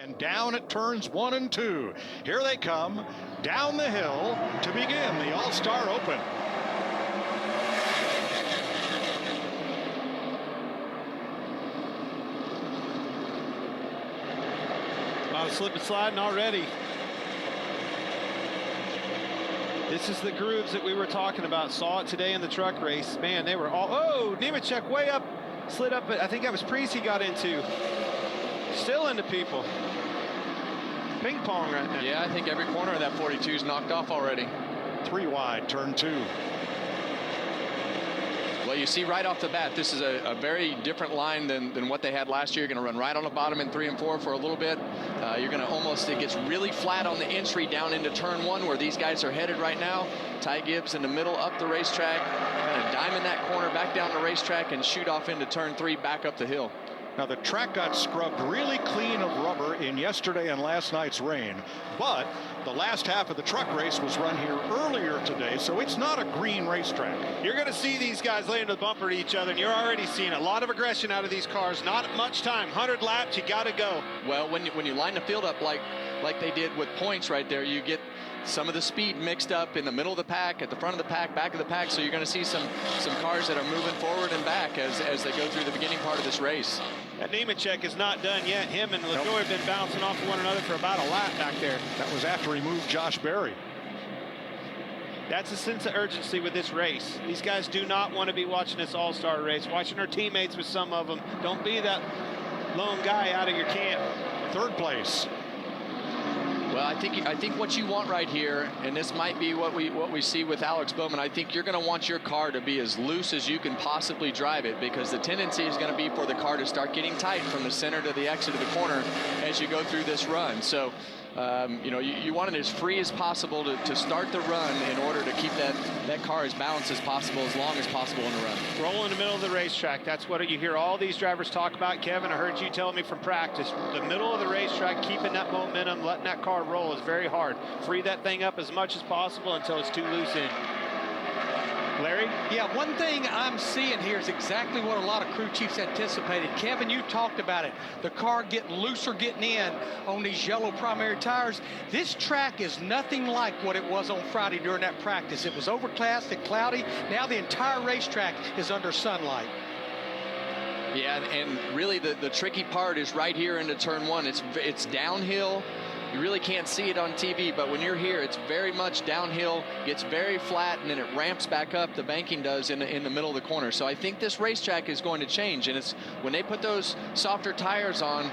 And down at turns 1 and 2. Here they come down the hill to begin the All-Star Open. A lot of slip and sliding already. This is the grooves that we were talking about. Saw it today in the truck race. Man, they were all, oh, Nemechek way up, slid up, I think that was Priest he got into. Still into people. Ping pong right now. Yeah, I think every corner of that 42 is knocked off already. 3 wide, turn 2. Well, you see right off the bat, this is a very different line than what they had last year. You're going to run right on the bottom in 3 and 4 for a little bit. You're going to almost, it gets really flat on the entry down into turn 1 where these guys are headed right now. Ty Gibbs in the middle, up the racetrack, kind of diamond that corner back down the racetrack and shoot off into turn 3, back up the hill. Now, the track got scrubbed really clean of rubber in yesterday and last night's rain, but the last half of the truck race was run here earlier today, so it's not a green racetrack. You're going to see these guys lay into the bumper to each other, and you're already seeing a lot of aggression out of these cars. Not much time. 100 laps, you got to go. Well, when you line the field up like they did with points right there, you get some of the speed mixed up in the middle of the pack, at the front of the pack, back of the pack, so you're going to see some cars that are moving forward and back as they go through the beginning part of this race. That Nemechek is not done yet. Him and LaJoy have been bouncing off of one another for about a lap back there. That was after he moved Josh Berry. That's a sense of urgency with this race. These guys do not want to be watching this all-star race, watching their teammates with some of them. Don't be that lone guy out of your camp. 3rd place. Well, I think what you want right here, and this might be what we see with Alex Bowman, I think you're going to want your car to be as loose as you can possibly drive it, because the tendency is going to be for the car to start getting tight from the center to the exit of the corner as you go through this run. So, you want it as free as possible to start the run in order to keep that car as balanced as possible, as long as possible in the run. Roll in the middle of the racetrack. That's what you hear all these drivers talk about, Kevin. I heard you tell me from practice. The middle of the racetrack, keeping that momentum, letting that car roll is very hard. Free that thing up as much as possible until it's too loose in. Larry? Yeah, one thing I'm seeing here is exactly what a lot of crew chiefs anticipated. Kevin, you talked about it. The car getting looser, getting in on these yellow primary tires. This track is nothing like what it was on Friday during that practice. It was overcast and cloudy. Now the entire racetrack is under sunlight. Yeah, and really the tricky part is right here into turn 1. It's downhill. You really can't see it on TV, but when you're here, it's very much downhill, gets very flat, and then it ramps back up, the banking does, in the middle of the corner. So I think this racetrack is going to change, and it's when they put those softer tires on,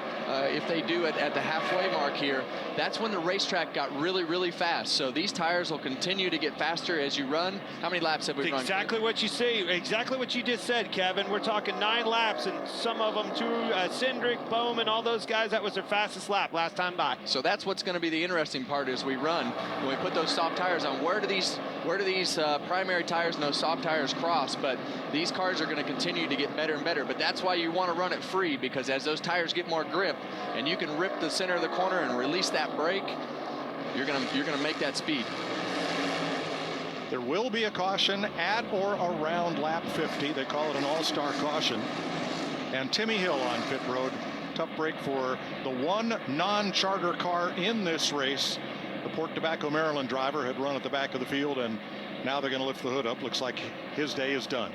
if they do it at the halfway mark here, that's when the racetrack got really, really fast. So these tires will continue to get faster as you run. How many laps have we run? Exactly what you see, exactly what you just said, Kevin. We're talking 9 laps, and some of them, Cindric, Bowman, all those guys, that was their fastest lap last time by. So that's what's going to be the interesting part as we run. When we put those soft tires on, where do these primary tires and those soft tires cross? But these cars are going to continue to get better and better. But that's why you want to run it free, because as those tires get more grip and you can rip the center of the corner and release that brake, you're going to make that speed. There will be a caution at or around lap 50. They call it an all-star caution. And Timmy Hill on pit road. Tough break for the one non-charter car in this race. The Port Tobacco, Maryland driver had run at the back of the field, and now they're going to lift the hood up. Looks like his day is done.